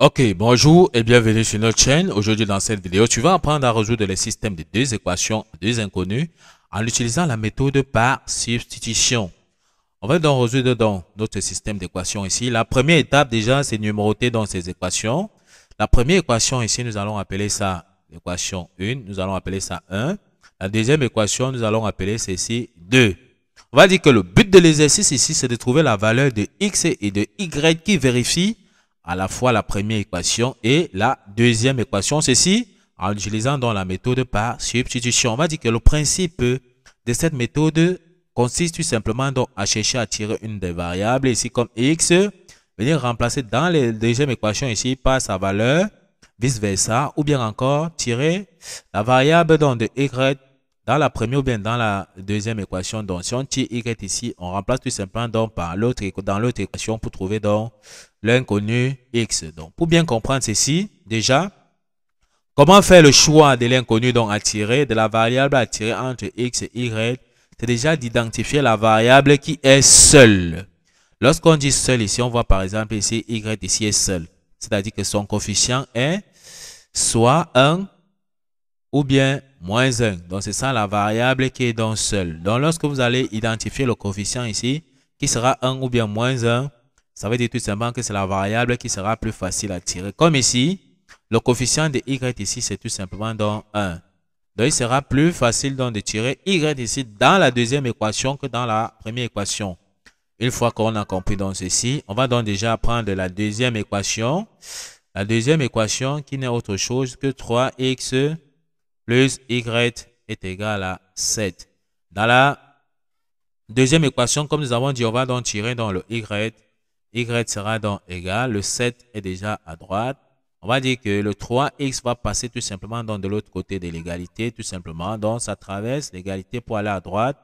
Ok, bonjour et bienvenue sur notre chaîne. Aujourd'hui dans cette vidéo, tu vas apprendre à résoudre les systèmes de deux équations, deux inconnues, en utilisant la méthode par substitution. On va donc résoudre donc notre système d'équations ici. La première étape déjà, c'est numéroter dans ces équations. La première équation ici, nous allons appeler ça l'équation 1, nous allons appeler ça 1. La deuxième équation, nous allons appeler ceci 2. On va dire que le but de l'exercice ici, c'est de trouver la valeur de x et de y qui vérifie à la fois la première équation et la deuxième équation. Ceci en utilisant donc la méthode par substitution. On va dire que le principe de cette méthode consiste tout simplement donc à chercher à tirer une des variables ici comme x, venir remplacer dans la deuxième équation ici par sa valeur, vice versa, ou bien encore tirer la variable donc de y dans la première ou bien dans la deuxième équation. Donc si on tire y ici, on remplace tout simplement donc par l'autre dans l'autre équation pour trouver donc l'inconnu x. Donc pour bien comprendre ceci, déjà, comment faire le choix de l'inconnu donc à tirer, de la variable à tirer entre x et y, c'est déjà d'identifier la variable qui est seule. Lorsqu'on dit seul ici, on voit par exemple ici y ici est seul. C'est-à-dire que son coefficient est soit 1 ou bien moins 1. Donc c'est ça la variable qui est donc seule. Donc lorsque vous allez identifier le coefficient ici, qui sera 1 ou bien moins 1, ça veut dire tout simplement que c'est la variable qui sera plus facile à tirer. Comme ici, le coefficient de y ici, c'est tout simplement donc 1. Donc il sera plus facile donc de tirer y ici dans la deuxième équation que dans la première équation. Une fois qu'on a compris donc ceci, on va donc déjà prendre la deuxième équation. La deuxième équation qui n'est autre chose que 3x plus y est égal à 7. Dans la deuxième équation, comme nous avons dit, on va donc tirer dans le y. Y sera donc égal. Le 7 est déjà à droite. On va dire que le 3x va passer tout simplement dans de l'autre côté de l'égalité, tout simplement. Donc, ça traverse l'égalité pour aller à droite.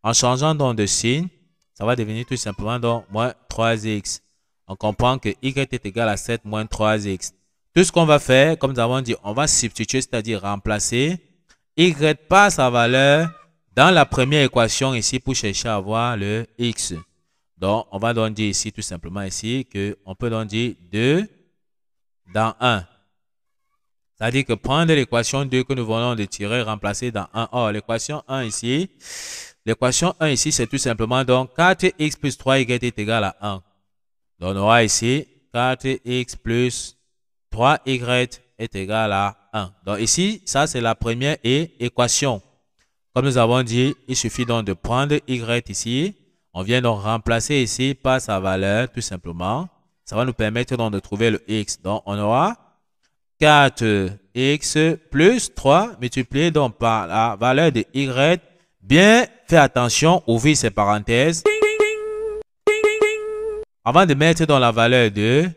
En changeant donc de signe, ça va devenir tout simplement donc moins 3x. On comprend que y est égal à 7 moins 3x. Tout ce qu'on va faire, comme nous avons dit, on va substituer, c'est-à-dire remplacer y par sa valeur dans la première équation ici pour chercher à avoir le x. Donc, on va donc dire ici tout simplement ici qu'on peut donc dire 2 dans 1. C'est-à-dire que prendre l'équation 2 que nous venons de tirer, remplacer dans 1. Or, l'équation 1 ici, c'est tout simplement donc 4x plus 3y est égal à 1. Donc, on aura ici 4x plus 3y est égal à 1. Donc ici, ça c'est la première équation. Comme nous avons dit, il suffit donc de prendre y ici. On vient donc remplacer ici par sa valeur tout simplement. Ça va nous permettre donc de trouver le x. Donc on aura 4x plus 3 multiplié donc par la valeur de y. Bien, fais attention, ouvrir ces parenthèses. Avant de mettre dans la valeur de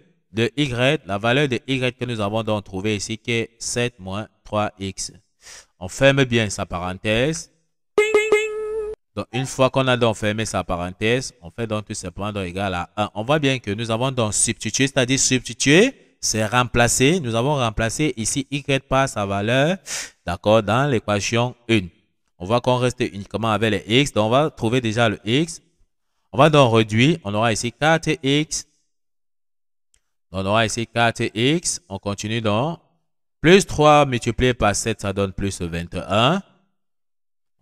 y, la valeur de y que nous avons donc trouvé ici qui est 7 moins 3x. On ferme bien sa parenthèse. Donc une fois qu'on a donc fermé sa parenthèse, on fait donc tout simplement donc égal à 1. On voit bien que nous avons donc substitué, c'est-à-dire substituer, c'est remplacer. Nous avons remplacé ici y par sa valeur, d'accord, dans l'équation 1. On voit qu'on reste uniquement avec les x, donc on va trouver déjà le x. On va donc réduire, on aura ici 4x. On aura ici 4x. On continue donc. Plus 3 multiplié par 7, ça donne plus 21.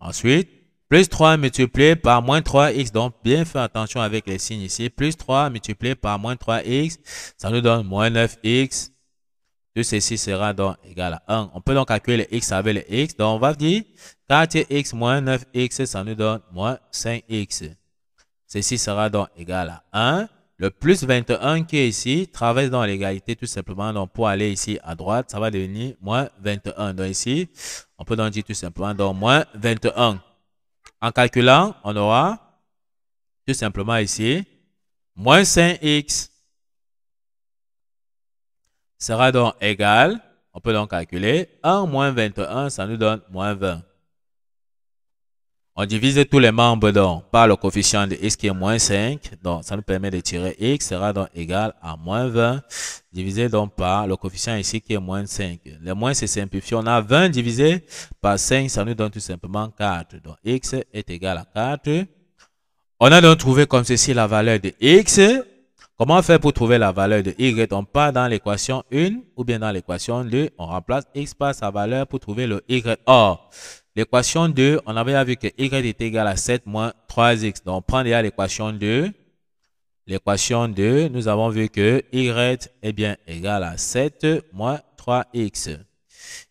Ensuite, plus 3 multiplié par moins 3x. Donc, bien faire attention avec les signes ici. Plus 3 multiplié par moins 3x, ça nous donne moins 9x. Tout ceci sera donc égal à 1. On peut donc calculer les x avec les x. Donc, on va dire 4x moins 9x, ça nous donne moins 5x. Ceci sera donc égal à 1. Le plus 21 qui est ici traverse dans l'égalité tout simplement. Donc pour aller ici à droite, ça va devenir moins 21. Donc ici, on peut donc dire tout simplement donc moins 21. En calculant, on aura tout simplement ici moins 5x sera donc égal. On peut donc calculer 1 moins 21, ça nous donne moins 20. On divise tous les membres donc par le coefficient de x qui est moins 5. Donc, ça nous permet de tirer x sera donc égal à moins 20. Divisé donc par le coefficient ici qui est moins 5. Les moins se simplifient. On a 20 divisé par 5. Ça nous donne tout simplement 4. Donc, x est égal à 4. On a donc trouvé comme ceci la valeur de x. Comment faire pour trouver la valeur de y? On part dans l'équation 1 ou bien dans l'équation 2. On remplace x par sa valeur pour trouver le y. Or, l'équation 2, on avait vu que y est égal à 7 moins 3x. Donc, on prend déjà l'équation 2. L'équation 2, nous avons vu que y est bien égal à 7 moins 3x.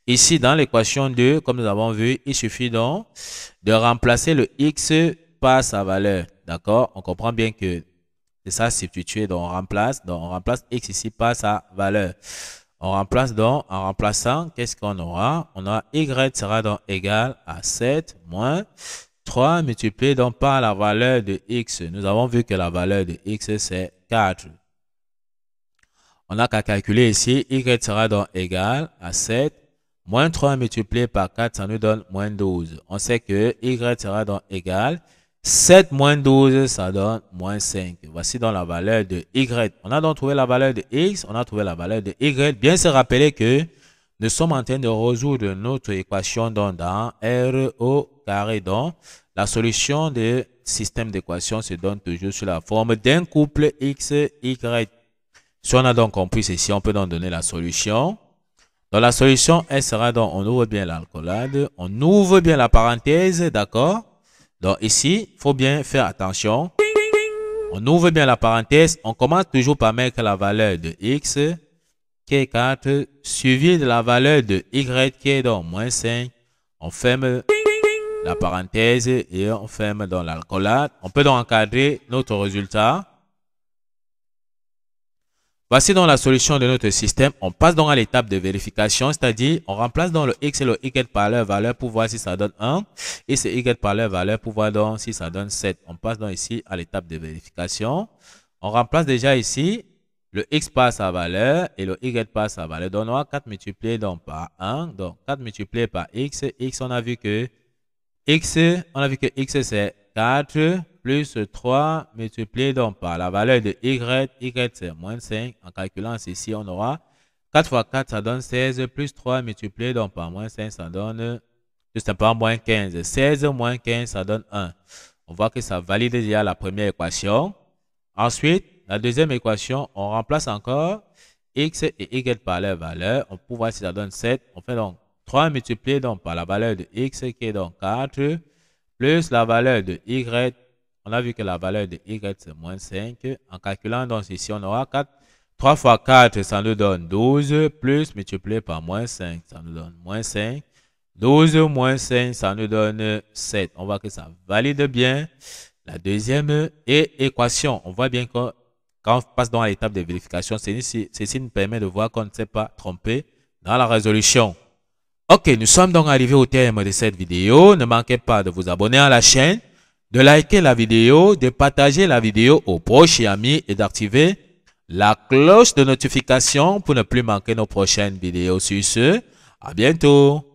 Ici, dans l'équation 2, comme nous avons vu, il suffit donc de remplacer le x par sa valeur. D'accord? On comprend bien que c'est ça substituer. Donc, on remplace x ici par sa valeur. On remplace donc, en remplaçant, qu'est-ce qu'on aura? On aura y sera donc égal à 7 moins 3 multiplié donc par la valeur de x. Nous avons vu que la valeur de x, c'est 4. On n'a qu'à calculer ici. Y sera donc égal à 7 moins 3 multiplié par 4, ça nous donne moins 12. On sait que y sera donc égal 7 moins 12, ça donne moins 5. Voici donc la valeur de y. On a donc trouvé la valeur de x, on a trouvé la valeur de y. Bien se rappeler que nous sommes en train de résoudre notre équation donc dans R au carré. Donc, la solution du système d'équation se donne toujours sous la forme d'un couple x, y. Si on a donc compris ceci, on peut donc donner la solution. Donc, la solution, elle sera donc, on ouvre bien l'alcoolade, on ouvre bien la parenthèse, d'accord? Donc ici, il faut bien faire attention. On ouvre bien la parenthèse. On commence toujours par mettre la valeur de x qui est 4 suivi de la valeur de y qui est donc moins 5. On ferme la parenthèse et on ferme dans l'alcoolade. On peut donc encadrer notre résultat. Voici donc la solution de notre système. On passe donc à l'étape de vérification, c'est-à-dire on remplace donc le x et le y par leur valeur pour voir si ça donne 1 et c'est y par leur valeur pour voir donc si ça donne 7. On passe donc ici à l'étape de vérification. On remplace déjà ici le x par sa valeur et le y par sa valeur. Donc on aura 4 multiplié donc par 1. Donc 4 multiplié par x, on a vu que x c'est 4 plus 3 multiplié donc par la valeur de y c'est moins 5. En calculant ceci, on aura 4 fois 4, ça donne 16, plus 3 multiplié donc par moins 5, ça donne tout simplement moins 15. 16 moins 15, ça donne 1. On voit que ça valide déjà la première équation. Ensuite, la deuxième équation, on remplace encore x et y par leur valeur. On peut voir si ça donne 7. On fait donc 3 multiplié donc par la valeur de x qui est donc 4, plus la valeur de y. On a vu que la valeur de y c'est moins 5. En calculant donc ici, on aura 4. 3 fois 4, ça nous donne 12, plus multiplié par moins 5, ça nous donne moins 5. 12 moins 5, ça nous donne 7. On voit que ça valide bien la deuxième équation. On voit bien que quand on passe dans l'étape de vérification, ceci nous permet de voir qu'on ne s'est pas trompé dans la résolution. Ok, nous sommes donc arrivés au terme de cette vidéo. Ne manquez pas de vous abonner à la chaîne, de liker la vidéo, de partager la vidéo aux proches et amis et d'activer la cloche de notification pour ne plus manquer nos prochaines vidéos. Sur ce, à bientôt.